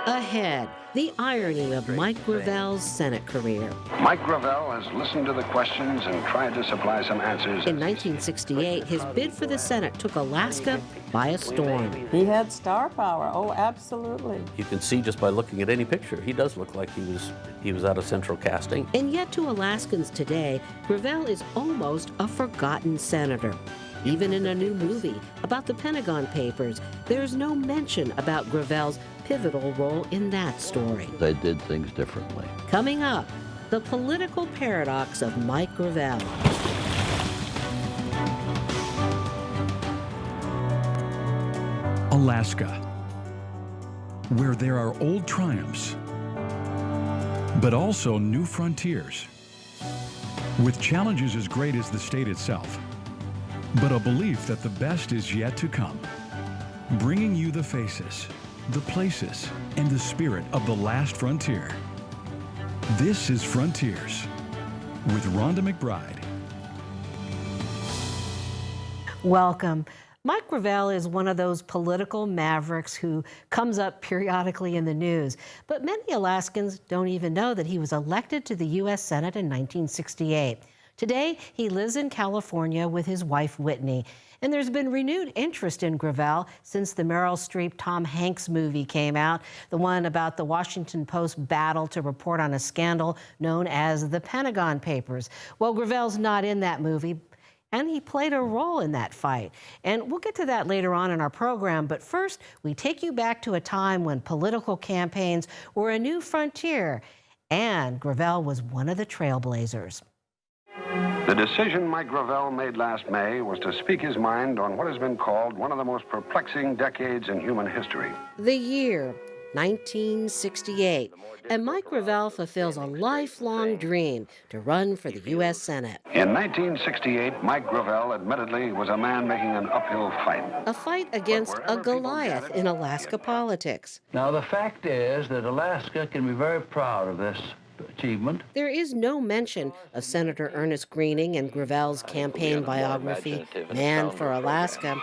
Ahead, the irony of Mike Gravel's Senate career. Mike Gravel has listened to the questions and tried to supply some answers. In 1968, his bid for the Senate took Alaska by a storm. He had star power. Oh, absolutely. You can see just by looking at any picture, he does look like he was out of central casting. And yet to Alaskans today, Gravel is almost a forgotten senator. Even in a new movie about the Pentagon Papers, there's no mention about Gravel's pivotal role in that story. They did things differently. Coming up, the political paradox of Mike Gravel. Alaska, where there are old triumphs, but also new frontiers, with challenges as great as the state itself, but a belief that the best is yet to come, bringing you the faces, the places, and the spirit of the last frontier. This is Frontiers with Rhonda McBride. Welcome. Mike Gravel is one of those political mavericks who comes up periodically in the news, but many Alaskans don't even know that he was elected to the U.S. Senate in 1968. Today, he lives in California with his wife, Whitney, and there's been renewed interest in Gravel since the Meryl Streep Tom Hanks movie came out, the one about the Washington Post battle to report on a scandal known as the Pentagon Papers. Well, Gravel's not in that movie, and he played a role in that fight. And we'll get to that later on in our program, but first, we take you back to a time when political campaigns were a new frontier, and Gravel was one of the trailblazers. The decision Mike Gravel made last May was to speak his mind on what has been called one of the most perplexing decades in human history. The year, 1968, and Mike Gravel fulfills a lifelong dream to run for the U.S. Senate. In 1968, Mike Gravel admittedly was a man making an uphill fight. A fight against a Goliath in Alaska politics. Now, the fact is that Alaska can be very proud of this achievement. There is no mention of Senator Ernest Greening in Gravel's campaign biography, Man for Alaska.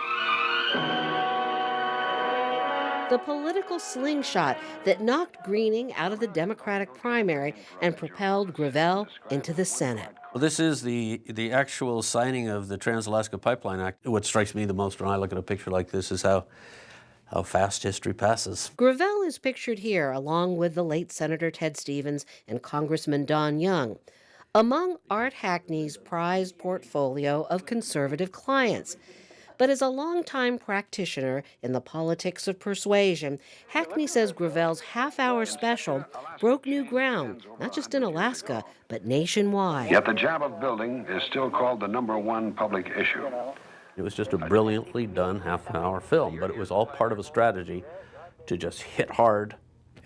The political slingshot that knocked Greening out of the Democratic primary and propelled Gravel into the Senate. Well, this is the actual signing of the Trans-Alaska Pipeline Act. What strikes me the most when I look at a picture like this is how fast history passes. Gravel is pictured here along with the late Senator Ted Stevens and Congressman Don Young, among Art Hackney's prized portfolio of conservative clients. But as a longtime practitioner in the politics of persuasion, Hackney says Gravel's half-hour special broke new ground, not just in Alaska, but nationwide. Yet the job of building is still called the #1 public issue. It was just a brilliantly done half-hour film, but it was all part of a strategy to just hit hard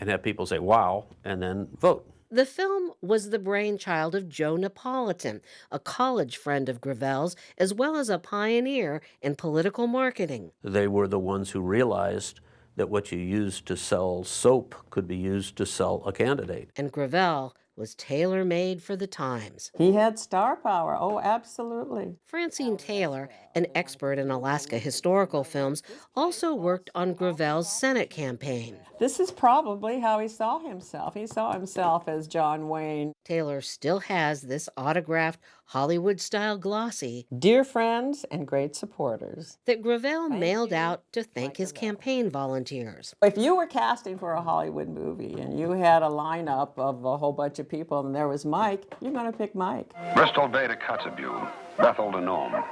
and have people say, wow, and then vote. The film was the brainchild of Joe Napolitan, a college friend of Gravel's, as well as a pioneer in political marketing. They were the ones who realized that what you used to sell soap could be used to sell a candidate. And Gravel was tailor-made for the times. He had star power. Oh, absolutely. Francine Taylor, an expert in Alaska historical films, also worked on Gravel's Senate campaign. This is probably how he saw himself. He saw himself as John Wayne. Taylor still has this autographed Hollywood-style glossy, Dear friends and great supporters, that Gravel mailed out to thank his campaign volunteers. If you were casting for a Hollywood movie and you had a lineup of a whole bunch of people and there was Mike, you're going to pick Mike. Bristol Bay to Kotzebue, Bethel to Nome.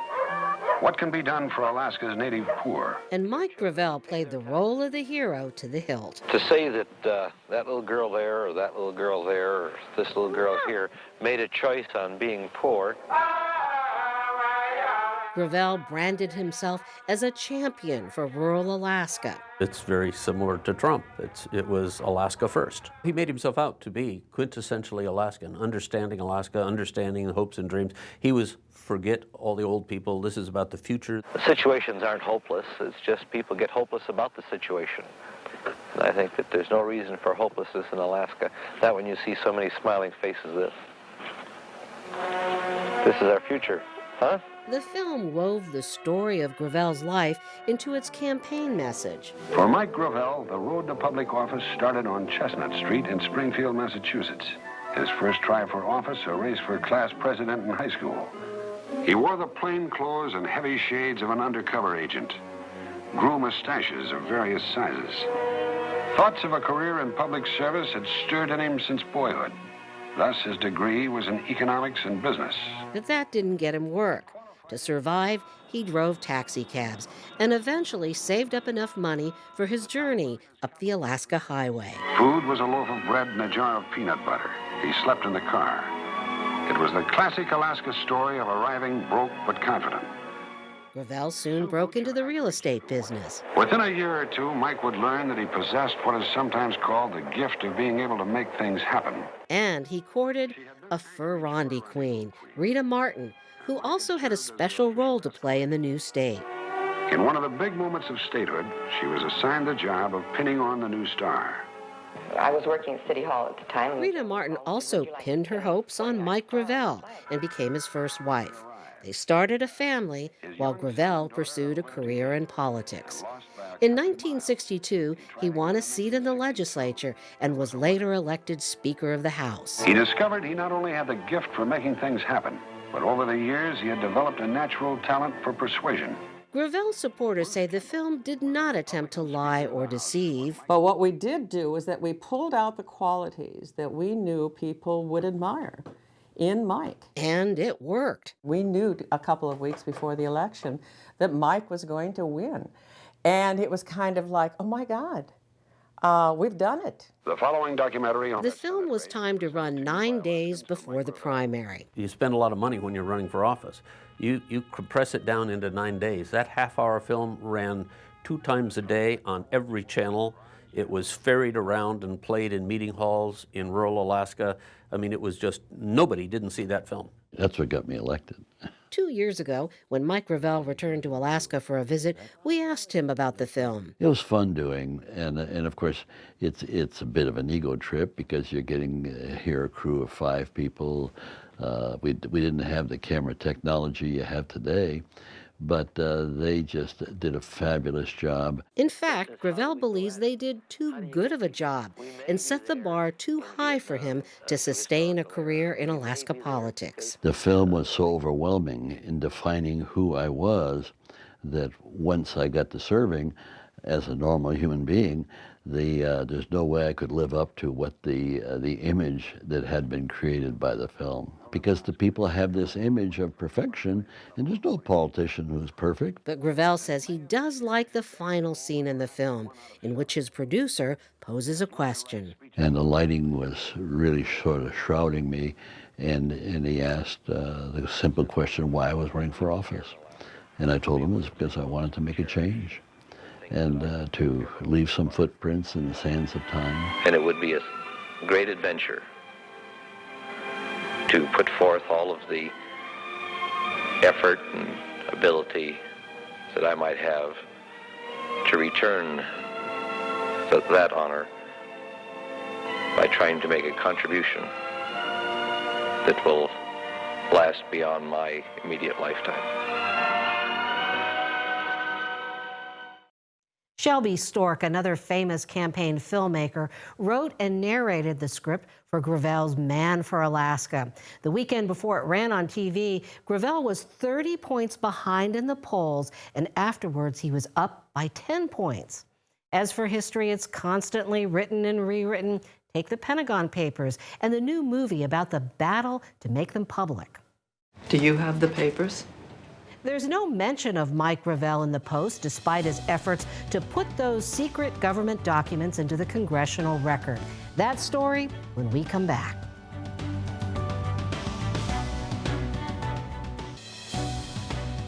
What can be done for Alaska's native poor? And Mike Gravel played the role of the hero to the hilt. To say that that little girl there or that little girl there or this little girl here made a choice on being poor. Gravel branded himself as a champion for rural Alaska. It's very similar to Trump. It was Alaska first. He made himself out to be quintessentially Alaskan, understanding Alaska, understanding the hopes and dreams. He was forget all the old people. This is about the future. The situations aren't hopeless. It's just people get hopeless about the situation. And I think that there's no reason for hopelessness in Alaska. That when you see so many smiling faces, this is our future. Huh? The film wove the story of Gravel's life into its campaign message. For Mike Gravel, the road to public office started on Chestnut Street in Springfield, Massachusetts. His first try for office, a race for class president in high school. He wore the plain clothes and heavy shades of an undercover agent, grew mustaches of various sizes. Thoughts of a career in public service had stirred in him since boyhood. Thus, his degree was in economics and business. But that didn't get him work. To survive, he drove taxi cabs and eventually saved up enough money for his journey up the Alaska highway. Food was a loaf of bread and a jar of peanut butter. He slept in the car. It was the classic Alaska story of arriving broke but confident. Gravel soon broke into the real estate business. Within a year or two, Mike would learn that he possessed what is sometimes called the gift of being able to make things happen. And he courted a Fur-Rondi queen, Rita Martin, who also had a special role to play in the new state. In one of the big moments of statehood, she was assigned the job of pinning on the new star. I was working at City Hall at the time. Rita Martin also pinned her hopes on Mike Gravel and became his first wife. They started a family while Gravel pursued a career in politics. In 1962, he won a seat in the legislature and was later elected Speaker of the House. He discovered he not only had the gift for making things happen, but over the years he had developed a natural talent for persuasion. Gravel's supporters say the film did not attempt to lie or deceive. But what we did do was that we pulled out the qualities that we knew people would admire in Mike. And it worked. We knew a couple of weeks before the election that Mike was going to win. And it was kind of like, oh my God, we've done it. The following documentary on The film was timed to run 9 days before the primary. You spend a lot of money when you're running for office. You compress it down into 9 days. That half-hour film ran 2 times a day on every channel. It was ferried around and played in meeting halls in rural Alaska. I mean, it was just, nobody didn't see that film. That's what got me elected. 2 years ago, when Mike Gravel returned to Alaska for a visit, we asked him about the film. It was fun doing, and of course, it's a bit of an ego trip because you're getting here a crew of 5 people. We didn't have the camera technology you have today, but they just did a fabulous job. In fact, Gravel believes they did too good of a job and set the bar too high for him to sustain a career in Alaska politics. The film was so overwhelming in defining who I was that once I got to serving as a normal human being, there's no way I could live up to what the image that had been created by the film. Because the people have this image of perfection, and there's no politician who's perfect. But Gravel says he does like the final scene in the film, in which his producer poses a question. And the lighting was really sort of shrouding me, and he asked the simple question why I was running for office. And I told him it was because I wanted to make a change and to leave some footprints in the sands of time. And it would be a great adventure to put forth all of the effort and ability that I might have to return that honor by trying to make a contribution that will last beyond my immediate lifetime. Shelby Stork, another famous campaign filmmaker, wrote and narrated the script for Gravel's Man for Alaska. The weekend before it ran on TV, Gravel was 30 points behind in the polls, and afterwards he was up by 10 points. As for history, it's constantly written and rewritten. Take the Pentagon Papers and the new movie about the battle to make them public. Do you have the papers? There's no mention of Mike Gravel in the Post, despite his efforts to put those secret government documents into the congressional record. That story when we come back.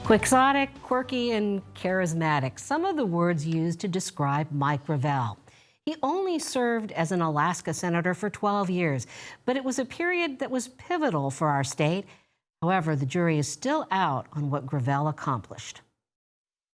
Quixotic, quirky, and charismatic. Some of the words used to describe Mike Gravel. He only served as an Alaska senator for 12 years, but it was a period that was pivotal for our state. However, the jury is still out on what Gravel accomplished.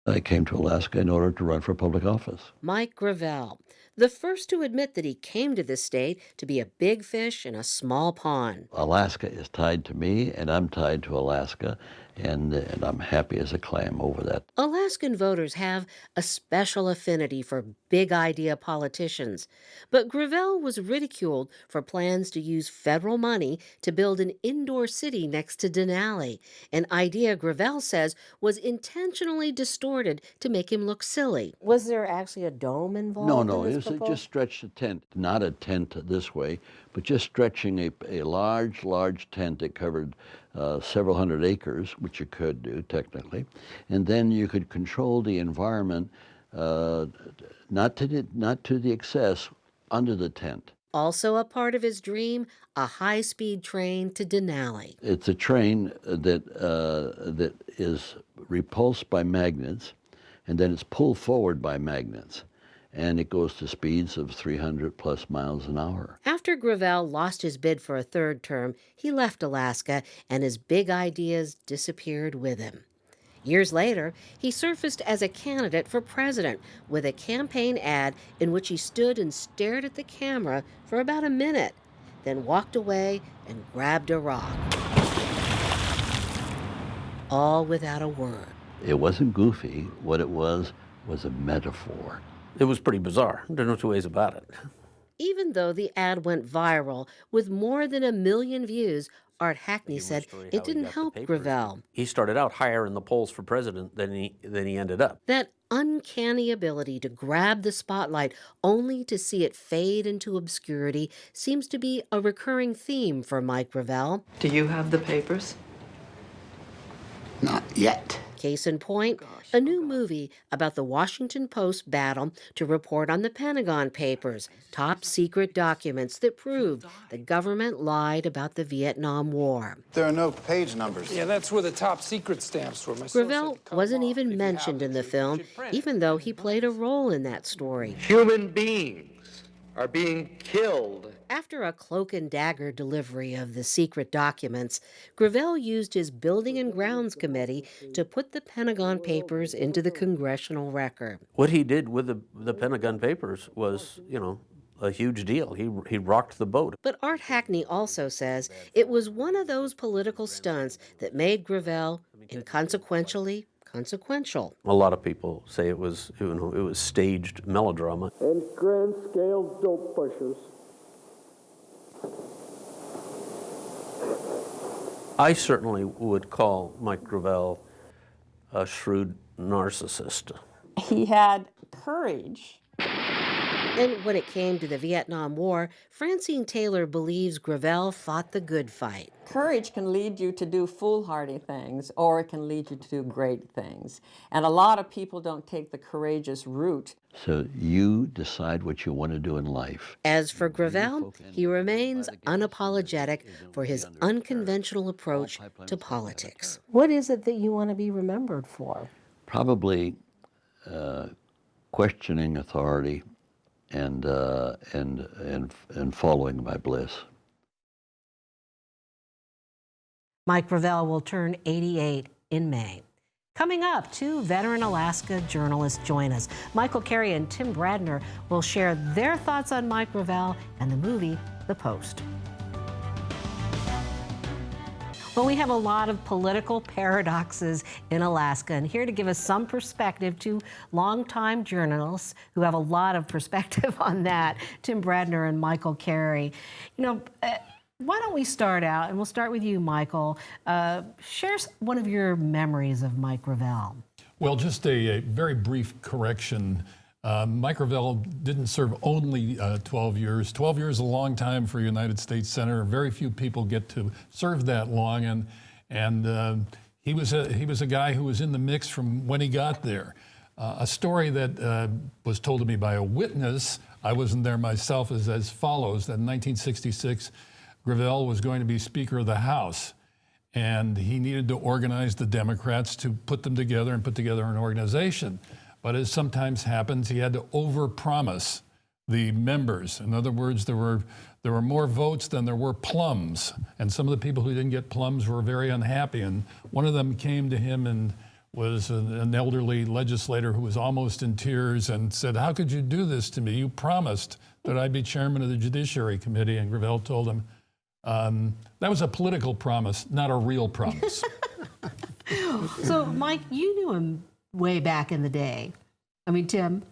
I came to Alaska in order to run for public office. Mike Gravel, the first to admit that he came to this state to be a big fish in a small pond. Alaska is tied to me, and I'm tied to Alaska, and I'm happy as a clam over that. Alaskan voters have a special affinity for big idea politicians, but Gravel was ridiculed for plans to use federal money to build an indoor city next to Denali, an idea Gravel says was intentionally distorted to make him look silly. Was there actually a dome involved? No, it was just stretched a tent, not a tent this way, but just stretching a large tent that covered several hundred acres, which you could do technically, and then you could control the environment, not to the excess under the tent. Also a part of his dream, a high-speed train to Denali. It's a train that is repulsed by magnets, and then it's pulled forward by magnets, and it goes to speeds of 300 plus miles an hour. After Gravel lost his bid for a third term, he left Alaska, and his big ideas disappeared with him. Years later, he surfaced as a candidate for president with a campaign ad in which he stood and stared at the camera for about a minute, then walked away and grabbed a rock. All without a word. It wasn't goofy. What it was a metaphor. It was pretty bizarre. There's no two ways about it. Even though the ad went viral with more than 1 million views, Art Hackney said it didn't help Gravel. He started out higher in the polls for president than he ended up. That uncanny ability to grab the spotlight only to see it fade into obscurity seems to be a recurring theme for Mike Gravel. Do you have the papers? Not yet. Case in point, a new movie about the Washington Post battle to report on the Pentagon Papers, top secret documents that proved the government lied about the Vietnam War. There are no page numbers. Yeah, that's where the top secret stamps were. Gravel wasn't even mentioned in the film, even though he played a role in that story. Human beings are being killed. After a cloak and dagger delivery of the secret documents, Gravel used his Building and Grounds Committee to put the Pentagon Papers into the congressional record. What he did with the Pentagon Papers was, a huge deal. He rocked the boat. But Art Hackney also says it was one of those political stunts that made Gravel inconsequentially consequential. A lot of people say it was staged melodrama. And grand scale dope pushers. I certainly would call Mike Gravel a shrewd narcissist. He had courage. And when it came to the Vietnam War, Francine Taylor believes Gravel fought the good fight. Courage can lead you to do foolhardy things, or it can lead you to do great things. And a lot of people don't take the courageous route. So you decide what you want to do in life. As for Gravel, he remains unapologetic for his unconventional approach to politics. What is it that you want to be remembered for? Probably questioning authority and following my bliss. Mike Gravel will turn 88 in May. Coming up, 2 veteran Alaska journalists join us. Michael Carey and Tim Bradner will share their thoughts on Mike Gravel and the movie The Post. Well, we have a lot of political paradoxes in Alaska, and here to give us some perspective, 2 longtime journalists who have a lot of perspective on that, Tim Bradner and Michael Carey. Why don't we start out, and we'll start with you, Michael. Share one of your memories of Mike Gravel. Well, just a very brief correction. Mike Gravel didn't serve only 12 years. 12 years is a long time for a United States Senator. Very few people get to serve that long, and he was a guy who was in the mix from when he got there. A story that was told to me by a witness, I wasn't there myself, is as follows: that in 1966, Gravel was going to be Speaker of the House, and he needed to organize the Democrats to put them together and put together an organization. But as sometimes happens, he had to overpromise the members. In other words, there were more votes than there were plums, and some of the people who didn't get plums were very unhappy. And one of them came to him and was an elderly legislator who was almost in tears and said, "How could you do this to me? You promised that I'd be chairman of the Judiciary Committee." And Gravel told him, that was a political promise, not a real promise. So, Mike, you knew him way back in the day. I mean, Tim.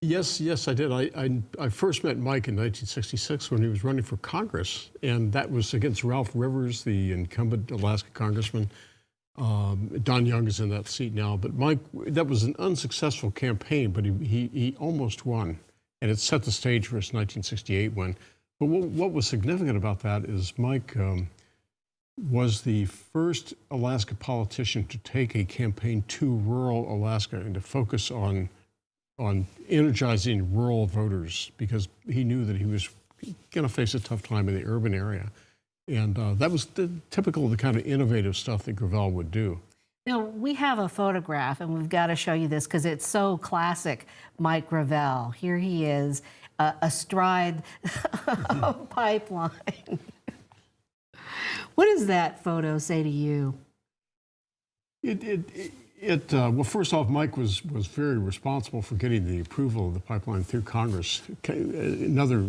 Yes, I did. I first met Mike in 1966 when he was running for Congress, and that was against Ralph Rivers, the incumbent Alaska congressman. Don Young is in that seat now, but Mike, that was an unsuccessful campaign, but he almost won, and it set the stage for his 1968 win. But what was significant about that is Mike was the first Alaska politician to take a campaign to rural Alaska and to focus on energizing rural voters, because he knew that he was going to face a tough time in the urban area. And that was typical of the kind of innovative stuff that Gravel would do. Now, we have a photograph, and we've got to show you this because it's so classic Mike Gravel. Here he is, astride a pipeline. What does that photo say to you? Well, first off, Mike was very responsible for getting the approval of the pipeline through Congress. Another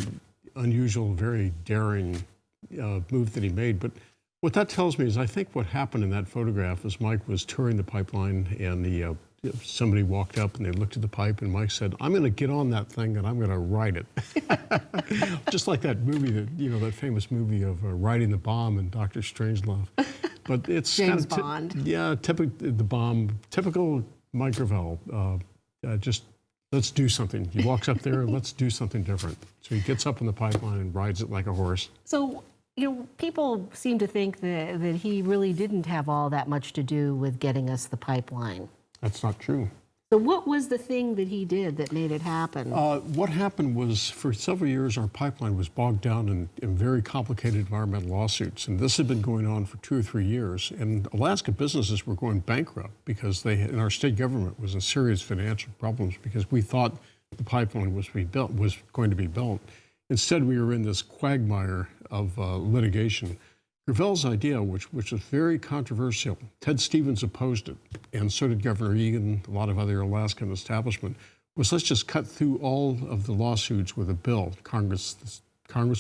unusual, very daring move that he made. But what that tells me is I think what happened in that photograph is Mike was touring the pipeline, and somebody walked up and they looked at the pipe, and Mike said, "I'm going to get on that thing and I'm going to ride it." Just like that movie, that famous movie of riding the bomb in Dr. Strangelove. But it's James Bond. Yeah, typical Mike Gravel. Just let's do something. He walks up there, let's do something different. So he gets up in the pipeline and rides it like a horse. So, people seem to think that he really didn't have all that much to do with getting us the pipeline. That's not true. So what was the thing that he did that made it happen? What happened was, for several years, our pipeline was bogged down in very complicated environmental lawsuits. And this had been going on for 2 or 3 years. And Alaska businesses were going bankrupt because and our state government was in serious financial problems because we thought the pipeline was going to be built. Instead, we were in this quagmire of litigation. Gravel's idea, which was very controversial, Ted Stevens opposed it, and so did Governor Egan, a lot of other Alaskan establishment, was let's just cut through all of the lawsuits with a bill. Congress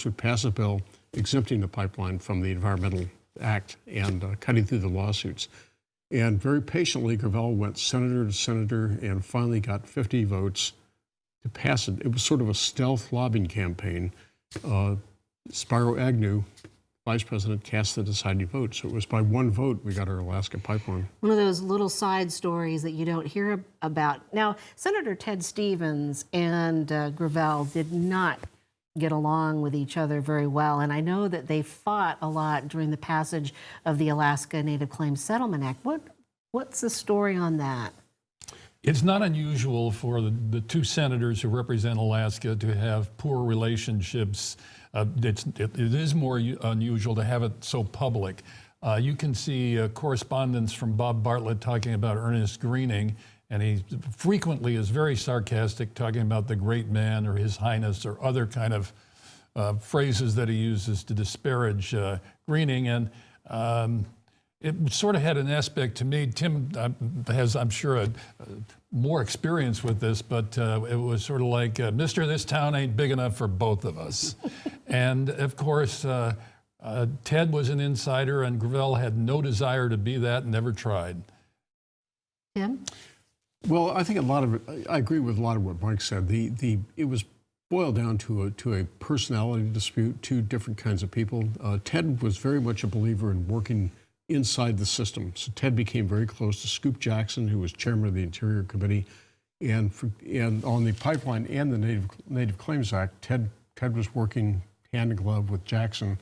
would pass a bill exempting the pipeline from the Environmental Act and cutting through the lawsuits. And very patiently, Gravel went senator to senator and finally got 50 votes to pass it. It was sort of a stealth lobbying campaign. Spiro Agnew, Vice President, cast the deciding vote. So it was by 1 vote we got our Alaska pipeline. One of those little side stories that you don't hear about. Now, Senator Ted Stevens and Gravel did not get along with each other very well, and I know that they fought a lot during the passage of the Alaska Native Claims Settlement Act. What's the story on that? It's not unusual for the 2 senators who represent Alaska to have poor relationships. It is more unusual to have it so public. You can see correspondence from Bob Bartlett talking about Ernest Greening, and he frequently is very sarcastic, talking about the great man or his highness or other kind of phrases that he uses to disparage Greening. And it sort of had an aspect to me. Tim has, I'm sure, more experience with this, but it was sort of like, Mister, this town ain't big enough for both of us. And of course, Ted was an insider, and Gravel had no desire to be that and never tried. Tim? Well, I think I agree with a lot of what Mike said. It was boiled down to a personality dispute, 2 different kinds of people. Ted was very much a believer in working inside the system. So Ted became very close to Scoop Jackson, who was chairman of the Interior Committee. And on the pipeline and the Native Claims Act, Ted was working hand in glove with Jackson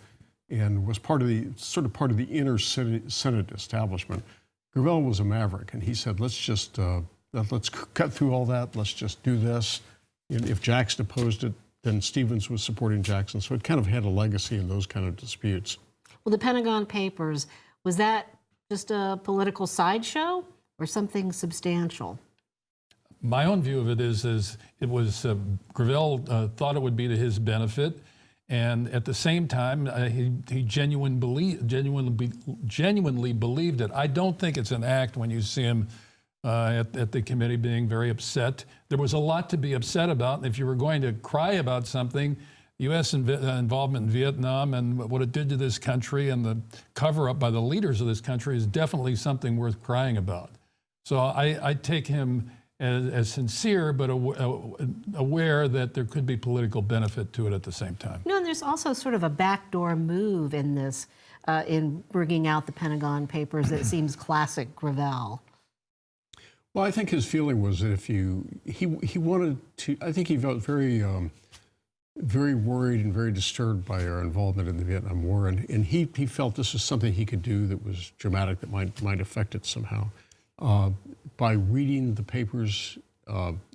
and was part of the inner Senate establishment. Gravel was a maverick, and he said, let's cut through all that, let's just do this. And if Jackson opposed it, then Stevens was supporting Jackson. So it kind of had a legacy in those kind of disputes. Well, the Pentagon Papers, was that just a political sideshow or something substantial? My own view of it is it was Gravel thought it would be to his benefit, and at the same time he genuinely believed it. I don't think it's an act when you see him at the committee being very upset. There was a lot to be upset about, and if you were going to cry about something, U.S. involvement in Vietnam and what it did to this country, and the cover-up by the leaders of this country is definitely something worth crying about. So I take him as sincere, but aware that there could be political benefit to it at the same time. No, and there's also sort of a backdoor move in this, in bringing out the Pentagon Papers that seems classic Gravel. Well, I think his feeling was that if he wanted to, I think he felt very, very worried and very disturbed by our involvement in the Vietnam War, and he felt this was something he could do that was dramatic, that might affect it somehow. By reading the papers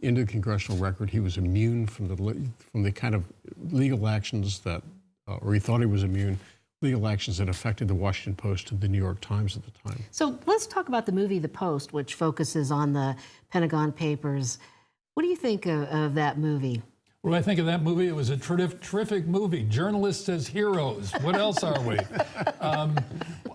into the congressional record, he was immune from the kind of legal actions that, or he thought he was immune, legal actions that affected the Washington Post and the New York Times at the time. So let's talk about the movie The Post, which focuses on the Pentagon Papers. What do you think of that movie? What do I think of that movie? It was a terrific movie. Journalists as heroes. What else are we?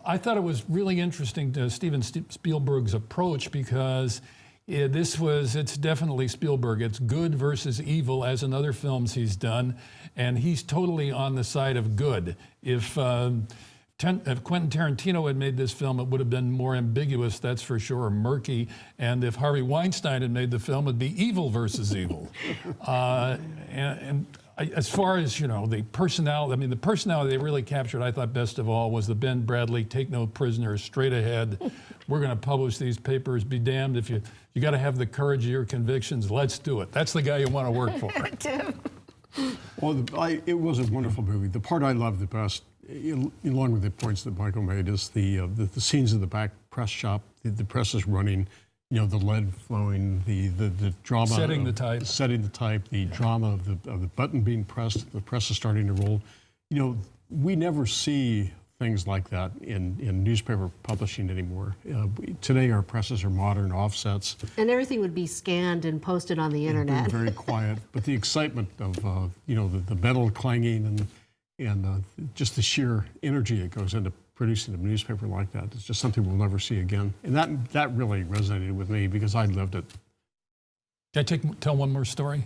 I thought it was really interesting to Steven Spielberg's approach, because it's definitely Spielberg. It's good versus evil, as in other films he's done, and he's totally on the side of good. If Quentin Tarantino had made this film, it would have been more ambiguous, that's for sure, murky. And if Harvey Weinstein had made the film, it'd be evil versus evil. As far as, the personality, the personality they really captured, I thought best of all, was the Ben Bradley, take no prisoners, straight ahead. We're going to publish these papers, be damned if you got to have the courage of your convictions, let's do it. That's the guy you want to work for. Well, it was a wonderful movie. The part I loved the best, along with the points that Michael made, is the scenes in the back press shop. The press is running, the lead flowing, the drama. Setting the type, the drama of the button being pressed, the press is starting to roll. We never see things like that in newspaper publishing anymore. Today our presses are modern, offsets. And everything would be scanned and posted on the internet. Very quiet, but the excitement of the metal clanging and just the sheer energy that goes into producing a newspaper like that is just something we'll never see again. And that really resonated with me because I lived it. Can I tell one more story?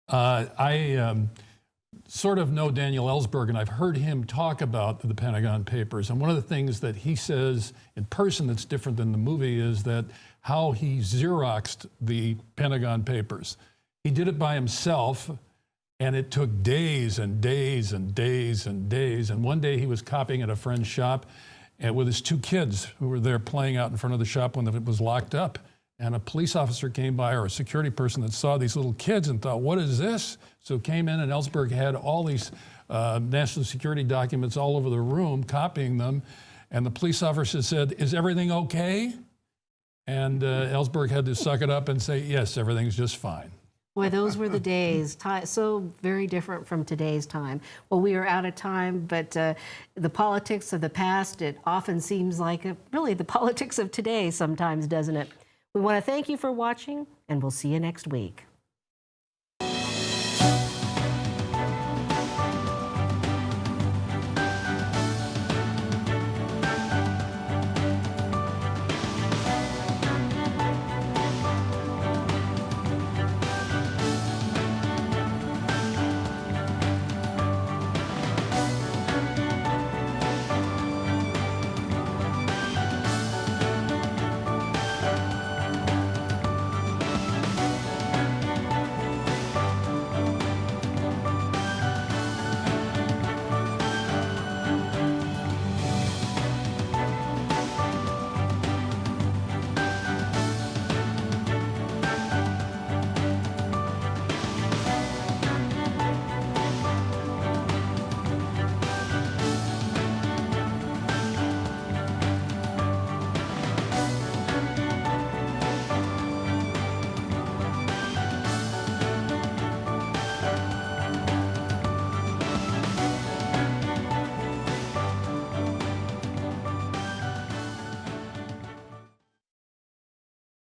I sort of know Daniel Ellsberg, and I've heard him talk about the Pentagon Papers. And one of the things that he says in person that's different than the movie is that how he Xeroxed the Pentagon Papers. He did it by himself, and it took days and days and days and days. And one day he was copying at a friend's shop with his two kids who were there playing out in front of the shop when it was locked up. And a police officer came by, or a security person that saw these little kids and thought, what is this? So came in, and Ellsberg had all these national security documents all over the room, copying them. And the police officer said, is everything okay? And Ellsberg had to suck it up and say, yes, everything's just fine. Boy, those were the days, so very different from today's time. Well, we are out of time, but the politics of the past, it often seems like really the politics of today sometimes, doesn't it? We want to thank you for watching, and we'll see you next week.